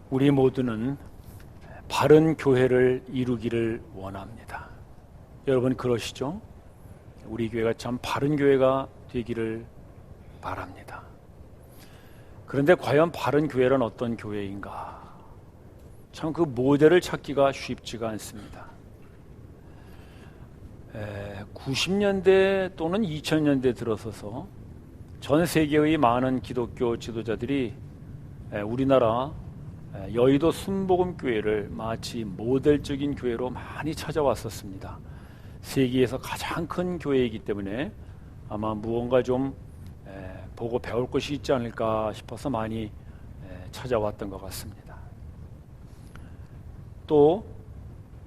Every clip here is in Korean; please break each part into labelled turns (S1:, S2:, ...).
S1: 우리 모두는 바른 교회를 이루기를 원합니다. 여러분 그러시죠? 우리 교회가 참 바른 교회가 되기를 바랍니다. 그런데 과연 바른 교회란 어떤 교회인가? 참 그 모델을 찾기가 쉽지가 않습니다. 90년대 또는 2000년대 들어서서 전 세계의 많은 기독교 지도자들이 우리나라 여의도 순복음교회를 마치 모델적인 교회로 많이 찾아왔었습니다. 세계에서 가장 큰 교회이기 때문에 아마 무언가 좀 보고 배울 것이 있지 않을까 싶어서 많이 찾아왔던 것 같습니다. 또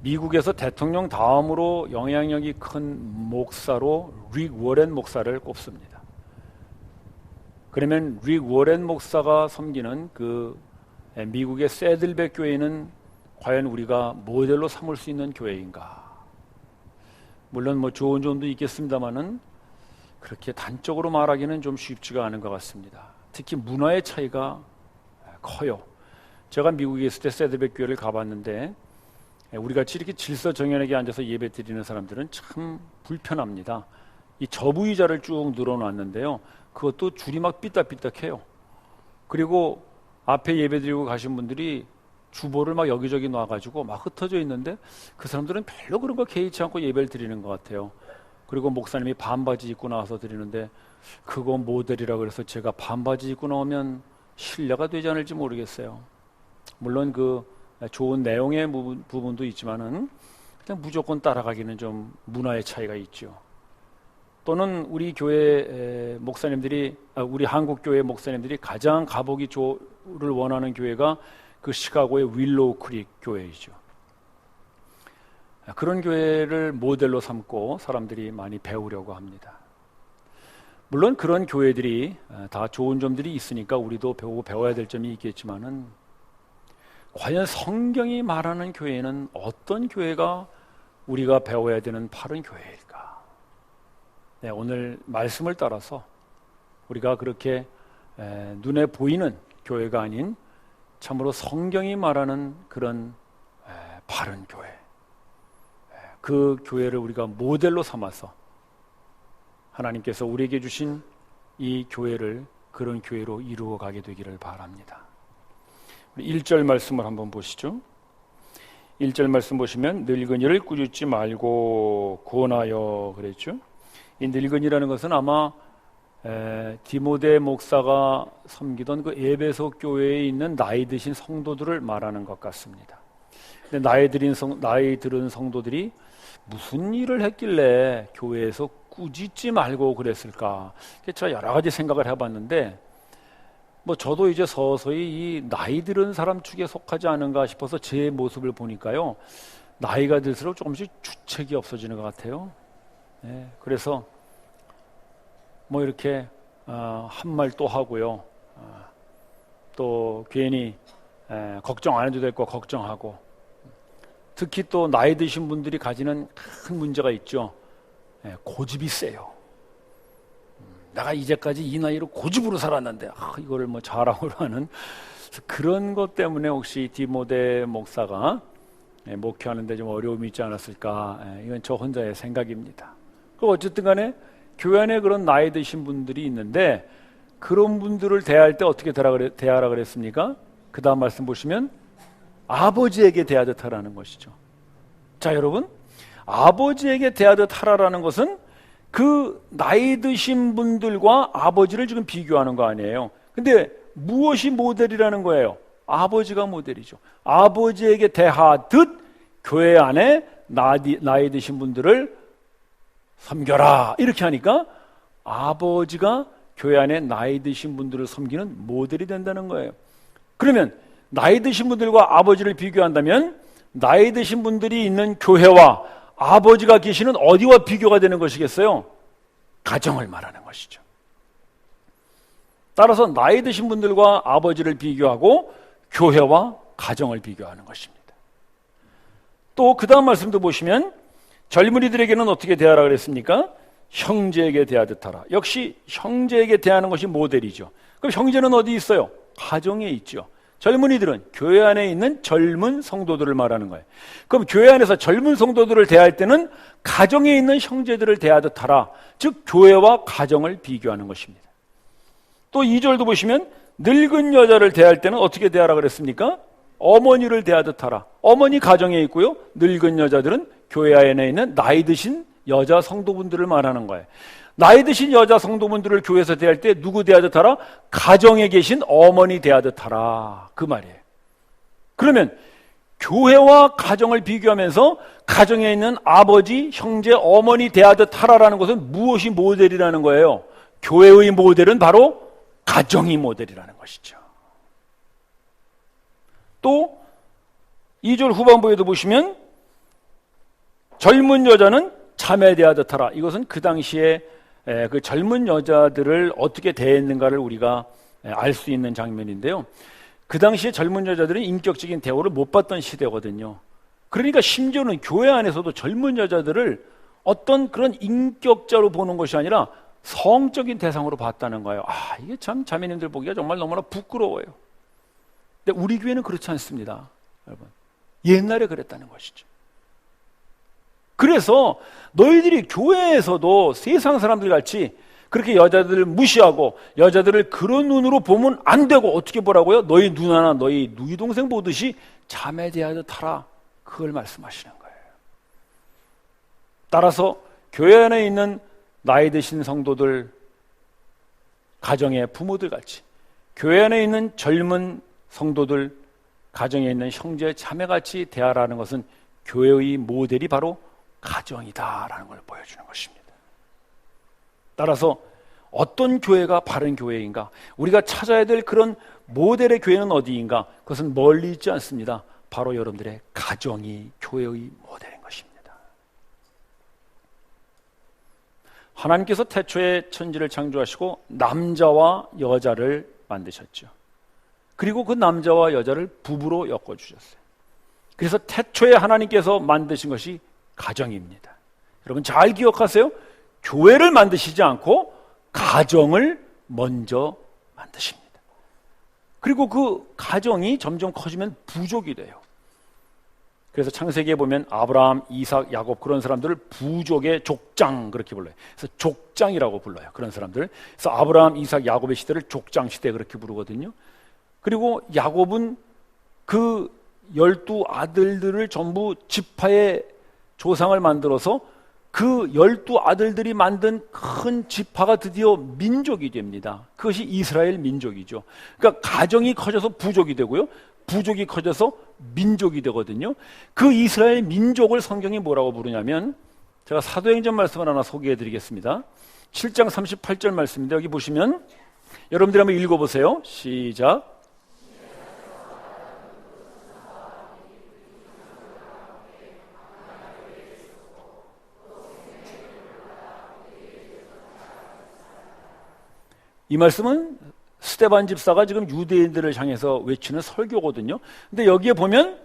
S1: 미국에서 대통령 다음으로 영향력이 큰 목사로 릭 워렌 목사를 꼽습니다. 그러면 릭 워렌 목사가 섬기는 그 미국의 새들백 교회는 과연 우리가 모델로 삼을 수 있는 교회인가? 물론 뭐 좋은 점도 있겠습니다만은 그렇게 단적으로 말하기는 좀 쉽지가 않은 것 같습니다. 특히 문화의 차이가 커요. 제가 미국에 있을 때 새들백 교회를 가봤는데 우리같이 이렇게 질서정연하게 앉아서 예배 드리는 사람들은 참 불편합니다. 이 저부의자를 쭉 늘어놨는데요. 그것도 줄이 막 삐딱삐딱해요. 그리고 앞에 예배 드리고 가신 분들이 주보를 막 여기저기 놔가지고 막 흩어져 있는데 그 사람들은 별로 그런 거 개의치 않고 예배를 드리는 것 같아요. 그리고 목사님이 반바지 입고 나와서 드리는데 그거 모델이라 그래서 제가 반바지 입고 나오면 신뢰가 되지 않을지 모르겠어요. 물론 그 좋은 내용의 부분도 있지만은 그냥 무조건 따라가기는 좀 문화의 차이가 있죠. 또는 우리 교회 목사님들이 우리 한국 교회 목사님들이 가장 가보기 좋을 원하는 교회가 그 시카고의 윌로우 크릭 교회이죠. 그런 교회를 모델로 삼고 사람들이 많이 배우려고 합니다. 물론 그런 교회들이 다 좋은 점들이 있으니까 우리도 배워야 될 점이 있겠지만은 과연 성경이 말하는 교회는 어떤 교회가 우리가 배워야 되는 바른 교회일까? 네, 오늘 말씀을 따라서 우리가 그렇게 눈에 보이는 교회가 아닌 참으로 성경이 말하는 그런 바른 교회, 그 교회를 우리가 모델로 삼아서 하나님께서 우리에게 주신 이 교회를 그런 교회로 이루어 가게 되기를 바랍니다. 1절 말씀을 한번 보시죠. 1절 말씀 보시면 늙은이를 꾸짖지 말고 구원하여 그랬죠. 이 늙은이라는 것은 아마 디모데 목사가 섬기던 그 에베소 교회에 있는 나이 드신 성도들을 말하는 것 같습니다. 근데 나이 들은 성도들이 무슨 일을 했길래 교회에서 꾸짖지 말고 그랬을까? 제가 여러 가지 생각을 해봤는데 뭐 저도 이제 서서히 이 나이 들은 사람 축에 속하지 않은가 싶어서 제 모습을 보니까요, 나이가 들수록 조금씩 주책이 없어지는 것 같아요. 그래서 뭐 이렇게 한 말 또 하고요, 또 괜히 걱정 안 해도 될 거 걱정하고, 특히 또 나이 드신 분들이 가지는 큰 문제가 있죠. 고집이 세요. 내가 이제까지 이 나이로 고집으로 살았는데 이거를 뭐 자랑으로 하는 그런 것 때문에 혹시 디모데 목사가 목회하는데 좀 어려움이 있지 않았을까? 이건 저 혼자의 생각입니다. 어쨌든 간에 교회 안에 그런 나이 드신 분들이 있는데 그런 분들을 대할 때 어떻게 대하라 그랬습니까? 그 다음 말씀 보시면 아버지에게 대하듯 하라는 것이죠. 자, 여러분, 아버지에게 대하듯 하라라는 것은 그 나이 드신 분들과 아버지를 지금 비교하는 거 아니에요. 근데 무엇이 모델이라는 거예요? 아버지가 모델이죠. 아버지에게 대하듯 교회 안에 나이 드신 분들을 섬겨라, 이렇게 하니까 아버지가 교회 안에 나이 드신 분들을 섬기는 모델이 된다는 거예요. 그러면 나이 드신 분들과 아버지를 비교한다면 나이 드신 분들이 있는 교회와 아버지가 계시는 어디와 비교가 되는 것이겠어요? 가정을 말하는 것이죠. 따라서 나이 드신 분들과 아버지를 비교하고 교회와 가정을 비교하는 것입니다. 또 그 다음 말씀도 보시면 젊은이들에게는 어떻게 대하라 그랬습니까? 형제에게 대하듯 하라. 역시 형제에게 대하는 것이 모델이죠. 그럼 형제는 어디 있어요? 가정에 있죠. 젊은이들은 교회 안에 있는 젊은 성도들을 말하는 거예요. 그럼 교회 안에서 젊은 성도들을 대할 때는 가정에 있는 형제들을 대하듯 하라. 즉 교회와 가정을 비교하는 것입니다. 또 2절도 보시면 늙은 여자를 대할 때는 어떻게 대하라 그랬습니까? 어머니를 대하듯 하라. 어머니 가정에 있고요, 늙은 여자들은 교회 안에 있는 나이 드신 여자 성도분들을 말하는 거예요. 나이 드신 여자 성도분들을 교회에서 대할 때 누구 대하듯 하라? 가정에 계신 어머니 대하듯 하라. 그 말이에요. 그러면 교회와 가정을 비교하면서 가정에 있는 아버지, 형제, 어머니 대하듯 하라라는 것은 무엇이 모델이라는 거예요? 교회의 모델은 바로 가정이 모델이라는 것이죠. 또 2절 후반부에도 보시면 젊은 여자는 자매에 대하듯 하라. 이것은 그 당시에 그 젊은 여자들을 어떻게 대했는가를 우리가 알 수 있는 장면인데요. 그 당시에 젊은 여자들은 인격적인 대우를 못 받던 시대거든요. 그러니까 심지어는 교회 안에서도 젊은 여자들을 어떤 그런 인격자로 보는 것이 아니라 성적인 대상으로 봤다는 거예요. 이게 참 자매님들 보기가 정말 너무나 부끄러워요. 근데 우리 교회는 그렇지 않습니다. 여러분, 옛날에 그랬다는 것이죠. 그래서 너희들이 교회에서도 세상 사람들 같이 그렇게 여자들을 무시하고 여자들을 그런 눈으로 보면 안 되고, 어떻게 보라고요? 너희 누나나 너희 누이 동생 보듯이 자매 대하듯 하라. 그걸 말씀하시는 거예요. 따라서 교회 안에 있는 나이 드신 성도들, 가정의 부모들 같이, 교회 안에 있는 젊은 성도들, 가정에 있는 형제 자매같이 대하라는 것은 교회의 모델이 바로 가정이다라는 걸 보여주는 것입니다. 따라서 어떤 교회가 바른 교회인가, 우리가 찾아야 될 그런 모델의 교회는 어디인가, 그것은 멀리 있지 않습니다. 바로 여러분들의 가정이 교회의 모델인 것입니다. 하나님께서 태초에 천지를 창조하시고 남자와 여자를 만드셨죠. 그리고 그 남자와 여자를 부부로 엮어주셨어요. 그래서 태초에 하나님께서 만드신 것이 가정입니다. 여러분 잘 기억하세요. 교회를 만드시지 않고 가정을 먼저 만드십니다. 그리고 그 가정이 점점 커지면 부족이 돼요. 그래서 창세기에 보면 아브라함, 이삭, 야곱, 그런 사람들을 부족의 족장 그렇게 불러요. 그래서 족장이라고 불러요. 그런 사람들. 그래서 아브라함, 이삭, 야곱의 시대를 족장 시대 그렇게 부르거든요. 그리고 야곱은 그 12 아들들을 전부 지파의 조상을 만들어서 그 12 아들들이 만든 큰 지파가 드디어 민족이 됩니다. 그것이 이스라엘 민족이죠. 그러니까 가정이 커져서 부족이 되고요, 부족이 커져서 민족이 되거든요. 그 이스라엘 민족을 성경이 뭐라고 부르냐면, 제가 사도행전 말씀을 하나 소개해 드리겠습니다. 7장 38절 말씀인데, 여기 보시면 여러분들이 한번 읽어보세요. 시작. 이 말씀은 스데반 집사가 지금 유대인들을 향해서 외치는 설교거든요. 근데 여기에 보면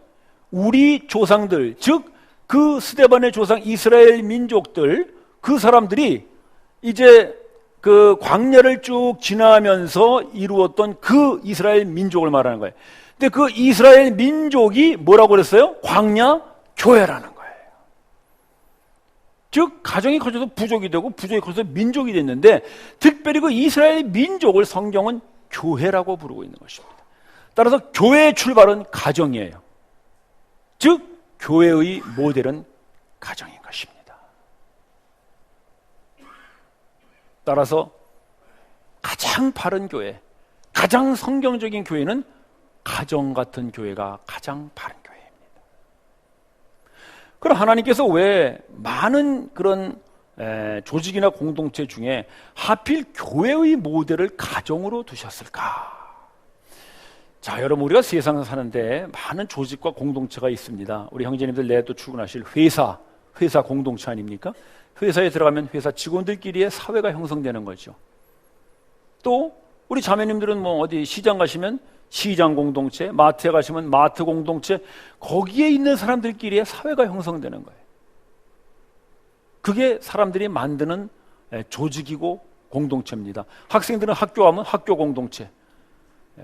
S1: 우리 조상들, 즉 그 스데반의 조상 이스라엘 민족들, 그 사람들이 이제 그 광야를 쭉 지나면서 이루었던 그 이스라엘 민족을 말하는 거예요. 근데 그 이스라엘 민족이 뭐라고 그랬어요? 광야 교회라는 거예요. 즉 가정이 커져서 부족이 되고 부족이 커져서 민족이 됐는데, 특별히 그 이스라엘 민족을 성경은 교회라고 부르고 있는 것입니다. 따라서 교회의 출발은 가정이에요. 즉 교회의 모델은 가정인 것입니다. 따라서 가장 바른 교회, 가장 성경적인 교회는 가정 같은 교회가 가장 바른 교회입니다. 그럼 하나님께서 왜 많은 그런 조직이나 공동체 중에 하필 교회의 모델을 가정으로 두셨을까? 자, 여러분, 우리가 세상에 사는데 많은 조직과 공동체가 있습니다. 우리 형제님들 내일 또 출근하실 회사 공동체 아닙니까? 회사에 들어가면 회사 직원들끼리의 사회가 형성되는 거죠. 또 우리 자매님들은 뭐 어디 시장 가시면 시장 공동체, 마트에 가시면 마트 공동체, 거기에 있는 사람들끼리의 사회가 형성되는 거예요. 그게 사람들이 만드는 조직이고 공동체입니다. 학생들은 학교 가면 학교 공동체,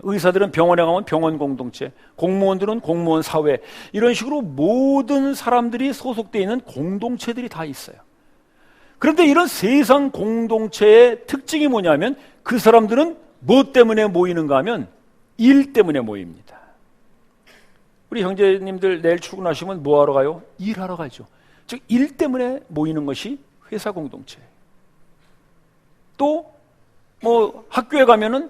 S1: 의사들은 병원에 가면 병원 공동체, 공무원들은 공무원 사회, 이런 식으로 모든 사람들이 소속되어 있는 공동체들이 다 있어요. 그런데 이런 세상 공동체의 특징이 뭐냐면 그 사람들은 뭐 때문에 모이는가 하면 일 때문에 모입니다. 우리 형제님들 내일 출근하시면 뭐 하러 가요? 일하러 가죠. 즉 일 때문에 모이는 것이 회사 공동체예요. 또 뭐 학교에 가면은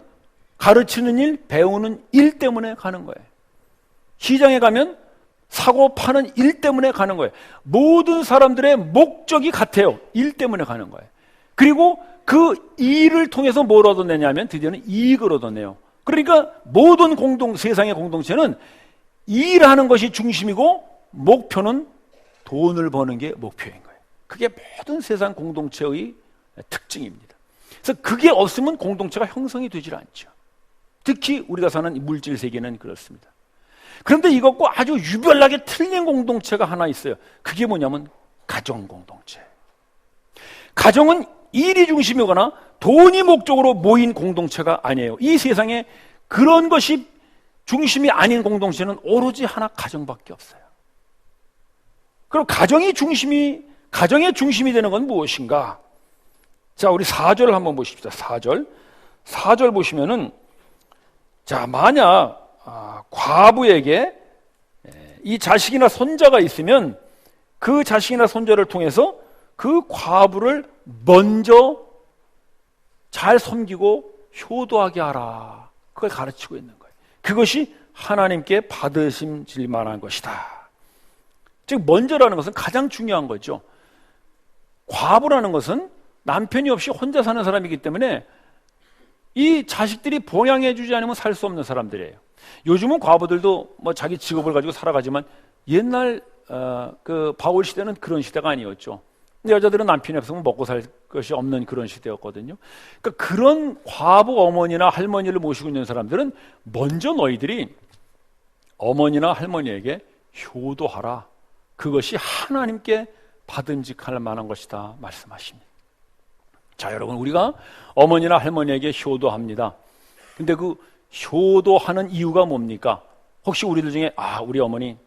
S1: 가르치는 일, 배우는 일 때문에 가는 거예요. 시장에 가면 사고 파는 일 때문에 가는 거예요. 모든 사람들의 목적이 같아요. 일 때문에 가는 거예요. 그리고 그 일을 통해서 뭘 얻어내냐면 드디어는 이익을 얻어내요. 그러니까 모든 세상의 공동체는 일하는 것이 중심이고 목표는 돈을 버는 게 목표인 거예요. 그게 모든 세상 공동체의 특징입니다. 그래서 그게 없으면 공동체가 형성이 되질 않죠. 특히 우리가 사는 물질 세계는 그렇습니다. 그런데 이것과 아주 유별나게 틀린 공동체가 하나 있어요. 그게 뭐냐면 가정 공동체. 가정은 일이 중심이거나 돈이 목적으로 모인 공동체가 아니에요. 이 세상에 그런 것이 중심이 아닌 공동체는 오로지 하나, 가정밖에 없어요. 그럼 가정의 중심이 되는 건 무엇인가? 자, 우리 4절 한번 보십시다. 4절 보시면은, 자, 만약 과부에게 이 자식이나 손자가 있으면 그 자식이나 손자를 통해서 그 과부를 먼저 잘 섬기고 효도하게 하라. 그걸 가르치고 있는 거예요. 그것이 하나님께 받으심질 만한 것이다. 즉 먼저라는 것은 가장 중요한 거죠. 과부라는 것은 남편이 없이 혼자 사는 사람이기 때문에 이 자식들이 봉양해주지 않으면 살 수 없는 사람들이에요. 요즘은 과부들도 뭐 자기 직업을 가지고 살아가지만 옛날 그 바울 시대는 그런 시대가 아니었죠. 여자들은 남편이 없으면 먹고 살 것이 없는 그런 시대였거든요. 그러니까 그런 과부 어머니나 할머니를 모시고 있는 사람들은 먼저 너희들이 어머니나 할머니에게 효도하라. 그것이 하나님께 받음직할 만한 것이다 말씀하십니다. 자, 여러분, 우리가 어머니나 할머니에게 효도합니다. 근데 그 효도하는 이유가 뭡니까? 혹시 우리들 중에 우리 어머니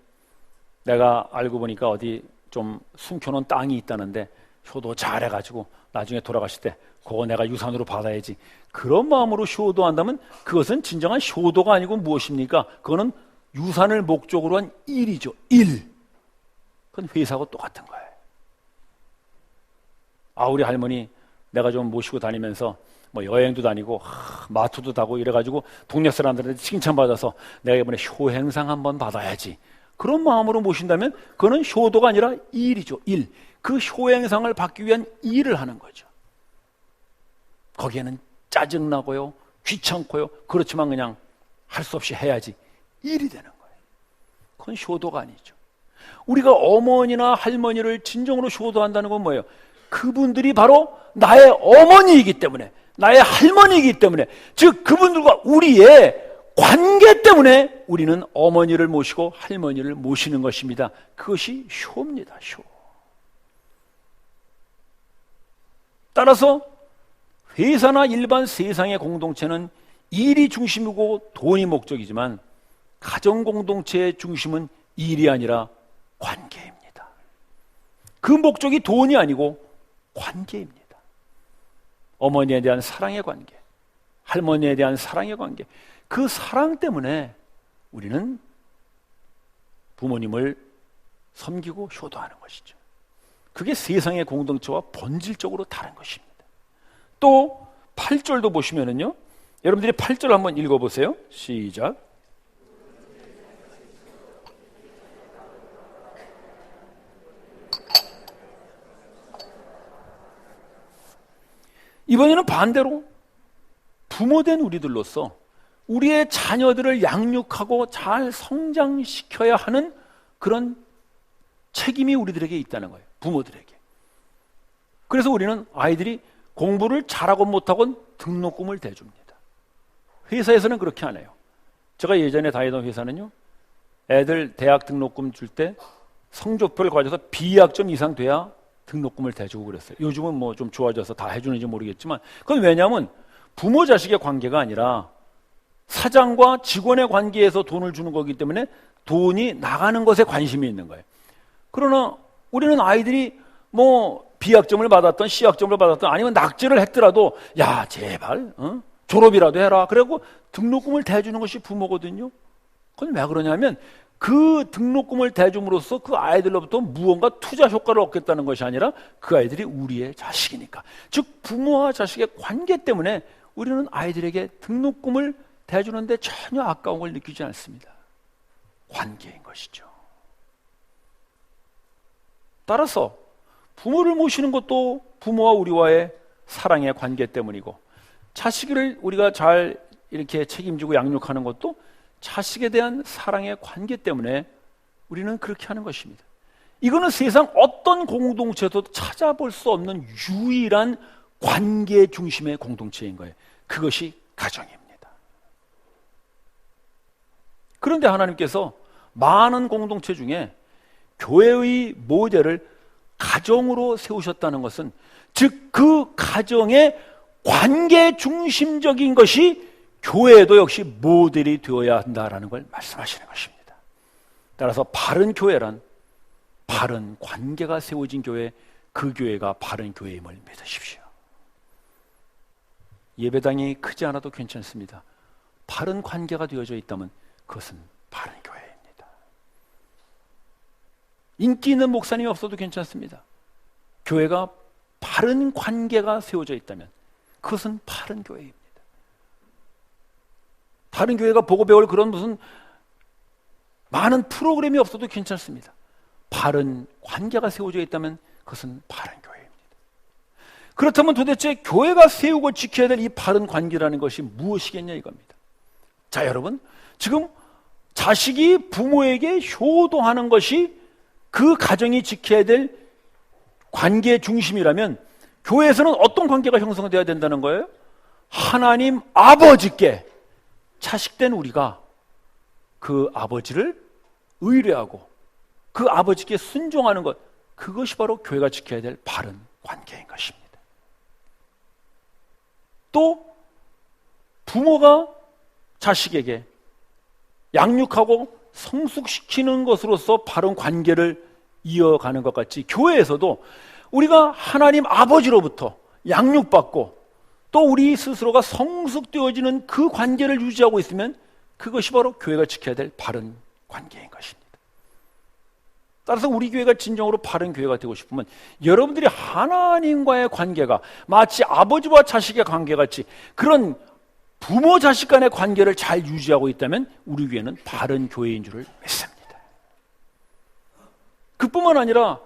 S1: 내가 알고 보니까 어디 좀 숨겨놓은 땅이 있다는데 효도 잘해가지고 나중에 돌아가실 때 그거 내가 유산으로 받아야지, 그런 마음으로 효도한다면 그것은 진정한 효도가 아니고 무엇입니까? 그거는 유산을 목적으로 한 일이죠. 일. 그건 회사하고 똑같은 거예요. 우리 할머니 내가 좀 모시고 다니면서 뭐 여행도 다니고 마트도 가고 이래가지고 동네 사람들한테 칭찬받아서 내가 이번에 효행상 한번 받아야지, 그런 마음으로 모신다면 그거는 효도가 아니라 일이죠. 일. 그 효행상을 받기 위한 일을 하는 거죠. 거기에는 짜증나고요, 귀찮고요, 그렇지만 그냥 할 수 없이 해야지, 일이 되는 거예요. 그건 효도가 아니죠. 우리가 어머니나 할머니를 진정으로 효도한다는 건 뭐예요? 그분들이 바로 나의 어머니이기 때문에, 나의 할머니이기 때문에, 즉 그분들과 우리의 관계 때문에 우리는 어머니를 모시고 할머니를 모시는 것입니다. 그것이 효입니다. 효. 따라서 회사나 일반 세상의 공동체는 일이 중심이고 돈이 목적이지만 가정 공동체의 중심은 일이 아니라 관계입니다. 그 목적이 돈이 아니고 관계입니다. 어머니에 대한 사랑의 관계, 할머니에 대한 사랑의 관계, 그 사랑 때문에 우리는 부모님을 섬기고 효도하는 것이죠. 그게 세상의 공동체와 본질적으로 다른 것입니다. 또 8절도 보시면은요, 여러분들이 8절 한번 읽어보세요. 시작. 이번에는 반대로 부모된 우리들로서 우리의 자녀들을 양육하고 잘 성장시켜야 하는 그런 책임이 우리들에게 있다는 거예요. 부모들에게. 그래서 우리는 아이들이 공부를 잘하건 못하건 등록금을 대줍니다. 회사에서는 그렇게 안 해요. 제가 예전에 다니던 회사는요, 애들 대학 등록금 줄 때 성적표를 가져서 B학점 이상 돼야 등록금을 대주고 그랬어요. 요즘은 뭐 좀 좋아져서 다 해주는지 모르겠지만, 그건 왜냐하면 부모 자식의 관계가 아니라 사장과 직원의 관계에서 돈을 주는 거기 때문에 돈이 나가는 것에 관심이 있는 거예요. 그러나 우리는 아이들이 뭐 B학점을 받았던 C학점을 받았던 아니면 낙제를 했더라도 야 제발 졸업이라도 해라. 그래갖고 등록금을 대주는 것이 부모거든요. 그건 왜 그러냐면 그 등록금을 대줌으로써 그 아이들로부터 무언가 투자 효과를 얻겠다는 것이 아니라 그 아이들이 우리의 자식이니까. 즉 부모와 자식의 관계 때문에 우리는 아이들에게 등록금을 대주는데 전혀 아까운 걸 느끼지 않습니다. 관계인 것이죠. 따라서 부모를 모시는 것도 부모와 우리와의 사랑의 관계 때문이고, 자식을 우리가 잘 이렇게 책임지고 양육하는 것도 자식에 대한 사랑의 관계 때문에 우리는 그렇게 하는 것입니다. 이거는 세상 어떤 공동체에서도 찾아볼 수 없는 유일한 관계 중심의 공동체인 거예요. 그것이 가정입니다. 그런데 하나님께서 많은 공동체 중에 교회의 모델을 가정으로 세우셨다는 것은, 즉 그 가정의 관계 중심적인 것이 교회도 역시 모델이 되어야 한다라는 걸 말씀하시는 것입니다. 따라서 바른 교회란 바른 관계가 세워진 교회, 그 교회가 바른 교회임을 믿으십시오. 예배당이 크지 않아도 괜찮습니다. 바른 관계가 되어져 있다면 그것은 바른 교회입니다. 인기 있는 목사님이 없어도 괜찮습니다. 교회가 바른 관계가 세워져 있다면 그것은 바른 교회입니다. 다른 교회가 보고 배울 그런 무슨 많은 프로그램이 없어도 괜찮습니다. 바른 관계가 세워져 있다면 그것은 바른 교회입니다. 그렇다면 도대체 교회가 세우고 지켜야 될 이 바른 관계라는 것이 무엇이겠냐 이겁니다. 자, 여러분, 지금 자식이 부모에게 효도하는 것이 그 가정이 지켜야 될 관계의 중심이라면 교회에서는 어떤 관계가 형성되어야 된다는 거예요? 하나님 아버지께 자식된 우리가 그 아버지를 의뢰하고 그 아버지께 순종하는 것, 그것이 바로 교회가 지켜야 될 바른 관계인 것입니다. 또 부모가 자식에게 양육하고 성숙시키는 것으로서 바른 관계를 이어가는 것 같이, 교회에서도 우리가 하나님 아버지로부터 양육받고 또 우리 스스로가 성숙되어지는 그 관계를 유지하고 있으면 그것이 바로 교회가 지켜야 될 바른 관계인 것입니다. 따라서 우리 교회가 진정으로 바른 교회가 되고 싶으면 여러분들이 하나님과의 관계가 마치 아버지와 자식의 관계같이 그런 부모 자식 간의 관계를 잘 유지하고 있다면 우리 교회는 바른 교회인 줄을 믿습니다. 그뿐만 아니라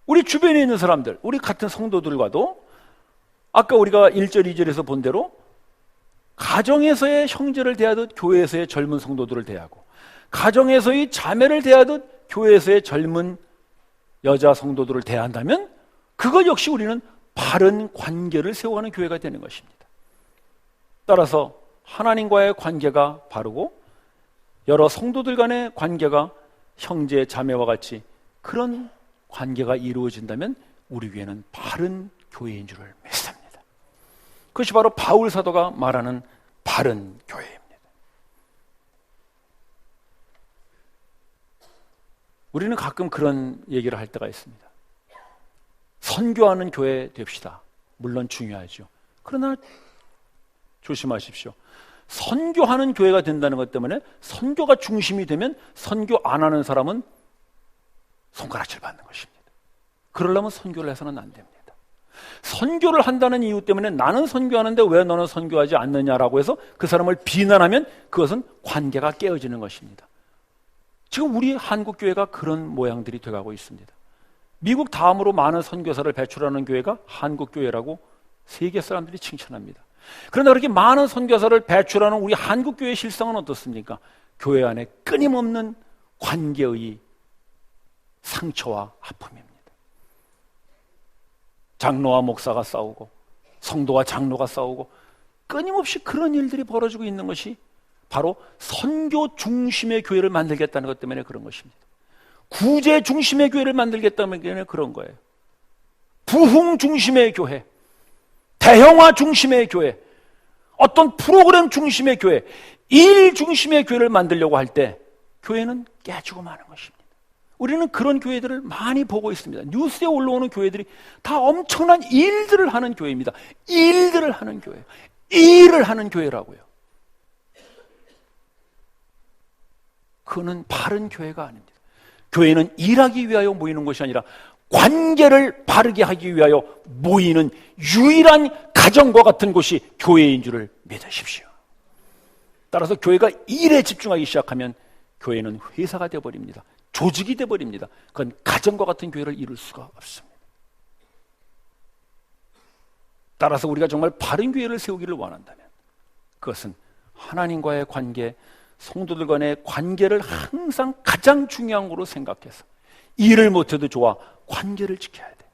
S1: 우리 주변에 있는 사람들, 우리 같은 성도들과도 아까 우리가 1절, 2절에서 본 대로 가정에서의 형제를 대하듯 교회에서의 젊은 성도들을 대하고, 가정에서의 자매를 대하듯 교회에서의 젊은 여자 성도들을 대한다면 그것 역시 우리는 바른 관계를 세워가는 교회가 되는 것입니다. 따라서 하나님과의 관계가 바르고 여러 성도들 간의 관계가 형제, 자매와 같이 그런 관계가 이루어진다면 우리 교회는 바른 교회인 줄을 믿습니다. 그것이 바로 바울 사도가 말하는 바른 교회입니다. 우리는 가끔 그런 얘기를 할 때가 있습니다. 선교하는 교회 됩시다. 물론 중요하죠. 그러나 조심하십시오. 선교하는 교회가 된다는 것 때문에 선교가 중심이 되면 선교 안 하는 사람은 손가락질 받는 것입니다. 그러려면 선교를 해서는 안 됩니다. 선교를 한다는 이유 때문에 나는 선교하는데 왜 너는 선교하지 않느냐라고 해서 그 사람을 비난하면 그것은 관계가 깨어지는 것입니다. 지금 우리 한국 교회가 그런 모양들이 돼가고 있습니다. 미국 다음으로 많은 선교사를 배출하는 교회가 한국 교회라고 세계 사람들이 칭찬합니다. 그런데 그렇게 많은 선교사를 배출하는 우리 한국 교회의 실상은 어떻습니까? 교회 안에 끊임없는 관계의 상처와 아픔입니다. 장로와 목사가 싸우고 성도와 장로가 싸우고 끊임없이 그런 일들이 벌어지고 있는 것이 바로 선교 중심의 교회를 만들겠다는 것 때문에 그런 것입니다. 구제 중심의 교회를 만들겠다는 게 그런 거예요. 부흥 중심의 교회, 대형화 중심의 교회, 어떤 프로그램 중심의 교회, 일 중심의 교회를 만들려고 할 때 교회는 깨지고 마는 것입니다. 우리는 그런 교회들을 많이 보고 있습니다. 뉴스에 올라오는 교회들이 다 엄청난 일들을 하는 교회입니다. 일들을 하는 교회예요. 일을 하는 교회라고요. 그거는 바른 교회가 아닙니다. 교회는 일하기 위하여 모이는 것이 아니라 관계를 바르게 하기 위하여 모이는 유일한 가정과 같은 곳이 교회인 줄을 믿으십시오. 따라서 교회가 일에 집중하기 시작하면 교회는 회사가 되어버립니다. 조직이 되어버립니다. 그건 가정과 같은 교회를 이룰 수가 없습니다. 따라서 우리가 정말 바른 교회를 세우기를 원한다면 그것은 하나님과의 관계, 성도들 간의 관계를 항상 가장 중요한 거로 생각해서 일을 못해도 좋아 관계를 지켜야 돼.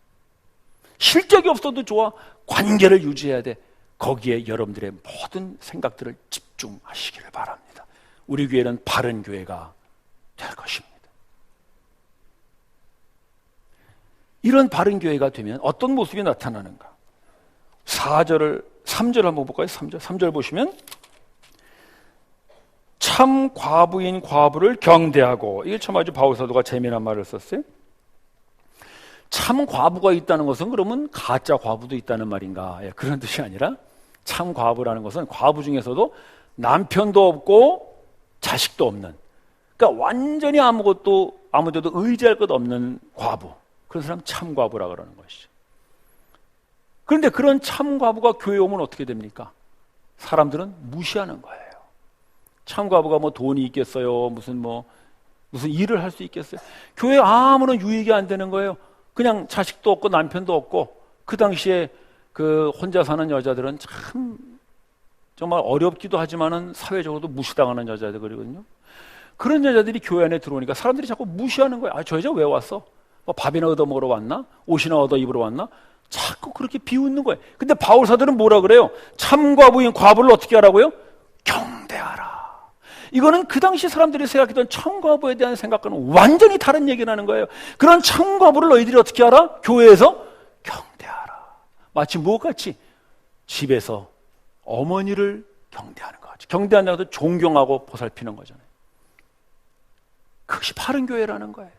S1: 실적이 없어도 좋아 관계를 유지해야 돼. 거기에 여러분들의 모든 생각들을 집중하시기를 바랍니다. 우리 교회는 바른 교회가 될 것입니다. 이런 바른 교회가 되면 어떤 모습이 나타나는가? 3절 한번 볼까요? 3절 보시면 참 과부인 과부를 경대하고, 이게 참 아주 바울 사도가 재미난 말을 썼어요. 참 과부가 있다는 것은 그러면 가짜 과부도 있다는 말인가? 그런 뜻이 아니라 참 과부라는 것은 과부 중에서도 남편도 없고 자식도 없는, 그러니까 완전히 아무데도 의지할 것 없는 과부, 그런 사람 참 과부라 그러는 것이죠. 그런데 그런 참 과부가 교회에 오면 어떻게 됩니까? 사람들은 무시하는 거예요. 참 과부가 뭐 돈이 있겠어요? 무슨 일을 할 수 있겠어요? 교회에 아무런 유익이 안 되는 거예요. 그냥 자식도 없고 남편도 없고, 그 당시에 그 혼자 사는 여자들은 참 정말 어렵기도 하지만은 사회적으로도 무시당하는 여자들이거든요. 그런 여자들이 교회 안에 들어오니까 사람들이 자꾸 무시하는 거예요. 저 여자 왜 왔어? 뭐 밥이나 얻어 먹으러 왔나? 옷이나 얻어 입으러 왔나? 자꾸 그렇게 비웃는 거예요. 근데 바울 사도는 뭐라 그래요? 참과부인 과부를 어떻게 하라고요? 경대하라. 이거는 그 당시 사람들이 생각했던 참과부에 대한 생각과는 완전히 다른 얘기를 하는 거예요. 그런 참과부를 너희들이 어떻게 하라? 교회에서 경대하라. 마치 무엇같이? 집에서 어머니를 경대하는 것 같이. 경대한다고 해도 존경하고 보살피는 거잖아요. 그것이 바른 교회라는 거예요.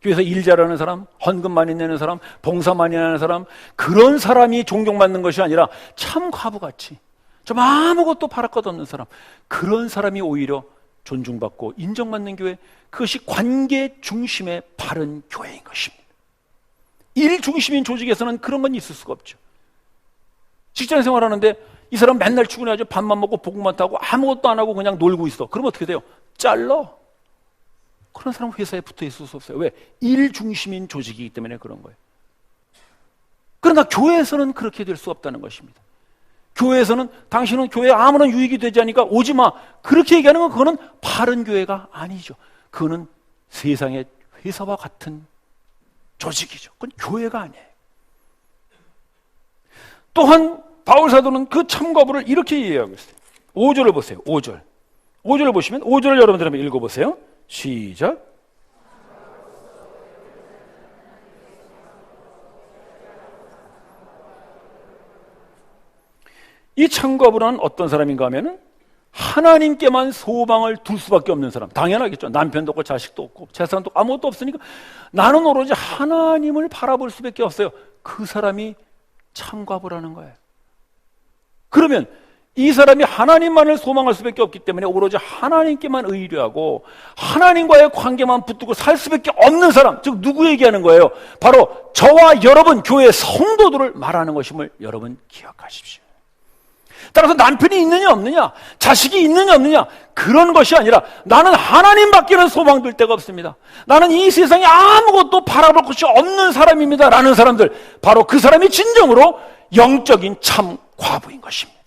S1: 교회에서 일 잘하는 사람, 헌금 많이 내는 사람, 봉사 많이 하는 사람, 그런 사람이 존경받는 것이 아니라 참 과부같이 좀 아무것도 바랄 것 없는 사람, 그런 사람이 오히려 존중받고 인정받는 교회, 그것이 관계 중심의 바른 교회인 것입니다. 일 중심인 조직에서는 그런 건 있을 수가 없죠. 직장 생활하는데 이 사람 맨날 출근해가지고 밥만 먹고 복만 타고 아무것도 안 하고 그냥 놀고 있어. 그러면 어떻게 돼요? 잘라. 그런 사람 회사에 붙어 있을 수 없어요. 왜? 일 중심인 조직이기 때문에 그런 거예요. 그러나 교회에서는 그렇게 될 수 없다는 것입니다. 교회에서는 당신은 교회에 아무런 유익이 되지 않으니까 오지 마. 그렇게 얘기하는 건 그거는 바른 교회가 아니죠. 그거는 세상의 회사와 같은 조직이죠. 그건 교회가 아니에요. 또한 바울 사도는 그 참과부를 이렇게 이해하고 있어요. 5절을 보세요. 5절을 보시면 5절을 여러분들 한번 읽어보세요. 시작. 이 참과부는 어떤 사람인가 하면은 하나님께만 소망을 둘 수밖에 없는 사람. 당연하겠죠. 남편도 없고 자식도 없고 재산도 없고 아무것도 없으니까 나는 오로지 하나님을 바라볼 수밖에 없어요. 그 사람이 참과부라는 거예요. 그러면 이 사람이 하나님만을 소망할 수밖에 없기 때문에 오로지 하나님께만 의뢰하고 하나님과의 관계만 붙들고 살 수밖에 없는 사람, 즉 누구 얘기하는 거예요? 바로 저와 여러분 교회 성도들을 말하는 것임을 여러분 기억하십시오. 따라서 남편이 있느냐 없느냐, 자식이 있느냐 없느냐, 그런 것이 아니라 나는 하나님밖에는 소망될 데가 없습니다. 나는 이 세상에 아무것도 바라볼 것이 없는 사람입니다 라는 사람들, 바로 그 사람이 진정으로 영적인 참 과부인 것입니다.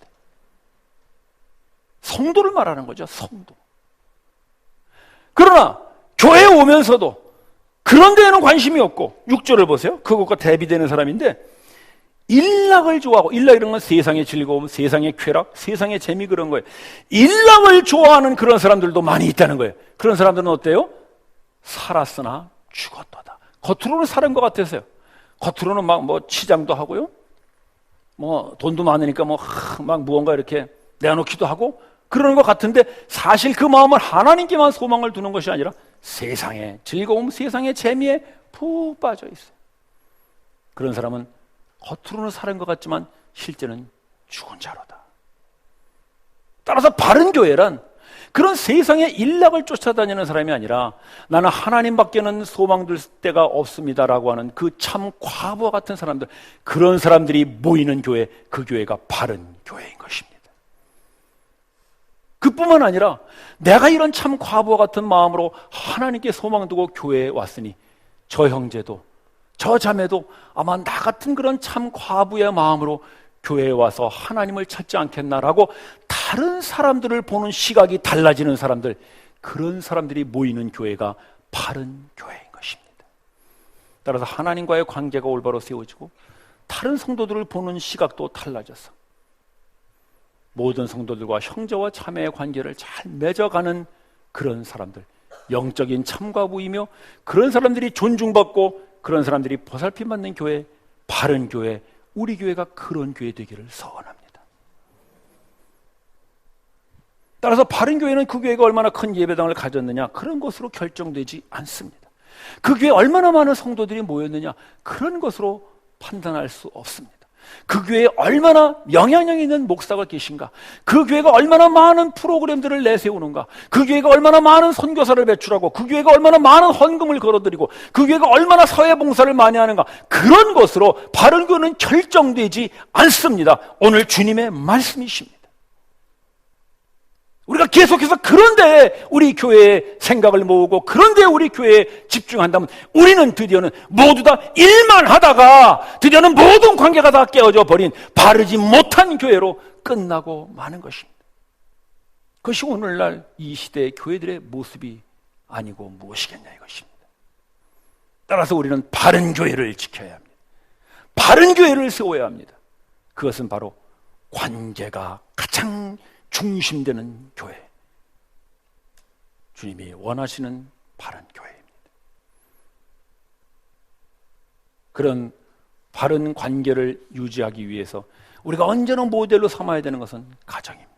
S1: 성도를 말하는 거죠. 성도. 그러나 교회에 오면서도 그런 데에는 관심이 없고, 6절을 보세요. 그것과 대비되는 사람인데 일락을 좋아하고, 일락 이런 건 세상의 즐거움, 세상의 쾌락, 세상의 재미, 그런 거예요. 일락을 좋아하는 그런 사람들도 많이 있다는 거예요. 그런 사람들은 어때요? 살았으나 죽었도다. 겉으로는 사는 것 같아서요. 겉으로는 막 치장도 하고요, 돈도 많으니까 막 무언가 이렇게 내놓기도 하고, 그러는 것 같은데 사실 그 마음은 하나님께만 소망을 두는 것이 아니라 세상의 즐거움, 세상의 재미에 푹 빠져 있어요. 그런 사람은 겉으로는 사는 것 같지만 실제는 죽은 자로다. 따라서 바른 교회란 그런 세상의 일락을 쫓아다니는 사람이 아니라 나는 하나님밖에는 소망둘 데가 없습니다라고 하는 그 참 과부와 같은 사람들, 그런 사람들이 모이는 교회, 그 교회가 바른 교회인 것입니다. 그뿐만 아니라 내가 이런 참 과부와 같은 마음으로 하나님께 소망 두고 교회에 왔으니 저 형제도 저 자매도 아마 나 같은 그런 참 과부의 마음으로 교회에 와서 하나님을 찾지 않겠나라고 다른 사람들을 보는 시각이 달라지는 사람들, 그런 사람들이 모이는 교회가 바른 교회인 것입니다. 따라서 하나님과의 관계가 올바로 세워지고 다른 성도들을 보는 시각도 달라져서 모든 성도들과 형제와 자매의 관계를 잘 맺어가는 그런 사람들, 영적인 참과부이며 그런 사람들이 존중받고 그런 사람들이 보살핌 받는 교회, 바른 교회, 우리 교회가 그런 교회 되기를 소원합니다. 따라서 바른 교회는 그 교회가 얼마나 큰 예배당을 가졌느냐, 그런 것으로 결정되지 않습니다. 그 교회에 얼마나 많은 성도들이 모였느냐, 그런 것으로 판단할 수 없습니다. 그 교회에 얼마나 영향력 있는 목사가 계신가, 그 교회가 얼마나 많은 프로그램들을 내세우는가, 그 교회가 얼마나 많은 선교사를 배출하고, 그 교회가 얼마나 많은 헌금을 걸어드리고, 그 교회가 얼마나 사회봉사를 많이 하는가, 그런 것으로 바른 교회는 결정되지 않습니다. 오늘 주님의 말씀이십니다. 우리가 계속해서 그런데 우리 교회의 생각을 모으고 그런데 우리 교회에 집중한다면 우리는 드디어는 모두 다 일만 하다가 드디어는 모든 관계가 다 깨어져 버린 바르지 못한 교회로 끝나고 마는 것입니다. 그것이 오늘날 이 시대의 교회들의 모습이 아니고 무엇이겠냐 이것입니다. 따라서 우리는 바른 교회를 지켜야 합니다. 바른 교회를 세워야 합니다. 그것은 바로 관계가 가장 중심되는 교회, 주님이 원하시는 바른 교회입니다. 그런 바른 관계를 유지하기 위해서 우리가 언제나 모델로 삼아야 되는 것은 가정입니다.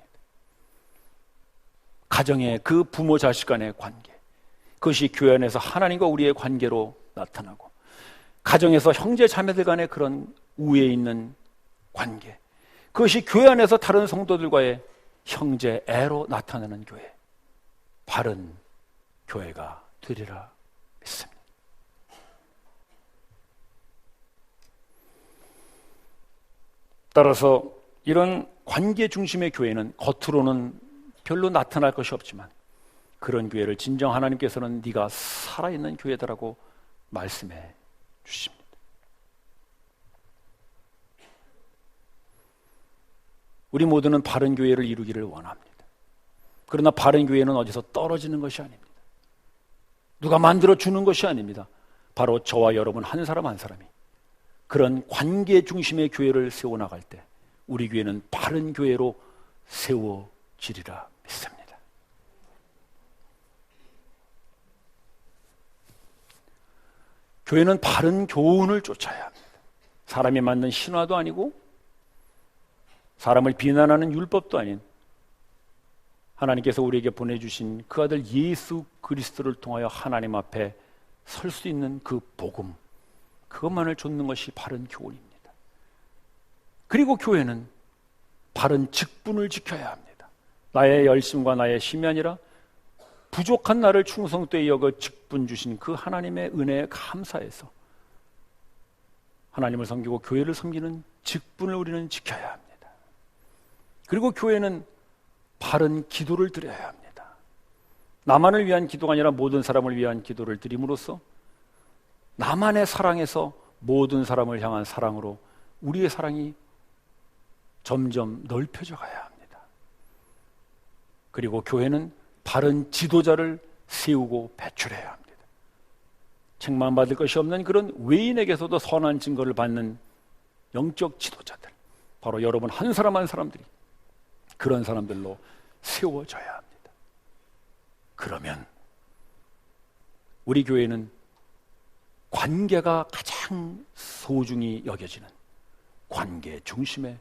S1: 가정의 그 부모 자식 간의 관계, 그것이 교회 안에서 하나님과 우리의 관계로 나타나고, 가정에서 형제 자매들 간의 그런 우애 있는 관계, 그것이 교회 안에서 다른 성도들과의 형제 애로 나타나는 교회, 바른 교회가 되리라 믿습니다. 따라서 이런 관계 중심의 교회는 겉으로는 별로 나타날 것이 없지만 그런 교회를 진정 하나님께서는 네가 살아있는 교회다라고 말씀해 주십니다. 우리 모두는 바른 교회를 이루기를 원합니다. 그러나 바른 교회는 어디서 떨어지는 것이 아닙니다. 누가 만들어주는 것이 아닙니다. 바로 저와 여러분 한 사람 한 사람이 그런 관계 중심의 교회를 세워나갈 때 우리 교회는 바른 교회로 세워지리라 믿습니다. 교회는 바른 교훈을 쫓아야 합니다. 사람이 만든 신화도 아니고 사람을 비난하는 율법도 아닌 하나님께서 우리에게 보내주신 그 아들 예수 그리스도를 통하여 하나님 앞에 설 수 있는 그 복음, 그것만을 좇는 것이 바른 교훈입니다. 그리고 교회는 바른 직분을 지켜야 합니다. 나의 열심과 나의 힘이 아니라 부족한 나를 충성되이 여겨 직분 주신 그 하나님의 은혜에 감사해서 하나님을 섬기고 교회를 섬기는 직분을 우리는 지켜야 합니다. 그리고 교회는 바른 기도를 드려야 합니다. 나만을 위한 기도가 아니라 모든 사람을 위한 기도를 드림으로써 나만의 사랑에서 모든 사람을 향한 사랑으로 우리의 사랑이 점점 넓혀져 가야 합니다. 그리고 교회는 바른 지도자를 세우고 배출해야 합니다. 책만 받을 것이 없는 그런 외인에게서도 선한 증거를 받는 영적 지도자들, 바로 여러분 한 사람 한 사람들이 그런 사람들로 세워져야 합니다. 그러면 우리 교회는 관계가 가장 소중히 여겨지는 관계 중심의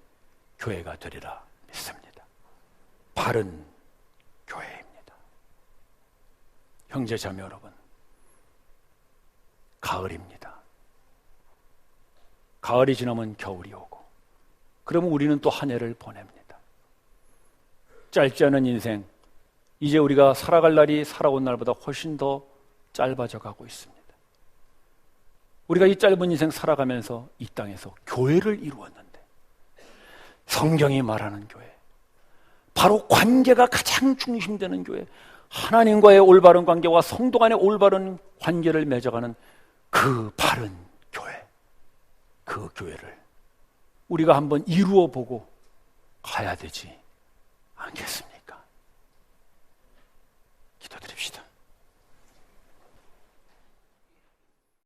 S1: 교회가 되리라 믿습니다. 바른 형제자매 여러분, 가을입니다. 가을이 지나면 겨울이 오고, 그러면 우리는 또 한 해를 보냅니다. 짧지 않은 인생, 이제 우리가 살아갈 날이 살아온 날보다 훨씬 더 짧아져 가고 있습니다. 우리가 이 짧은 인생 살아가면서 이 땅에서 교회를 이루었는데, 성경이 말하는 교회, 바로 관계가 가장 중심되는 교회, 하나님과의 올바른 관계와 성도 간의 올바른 관계를 맺어가는 그 바른 교회, 그 교회를 우리가 한번 이루어 보고 가야 되지 않겠습니까?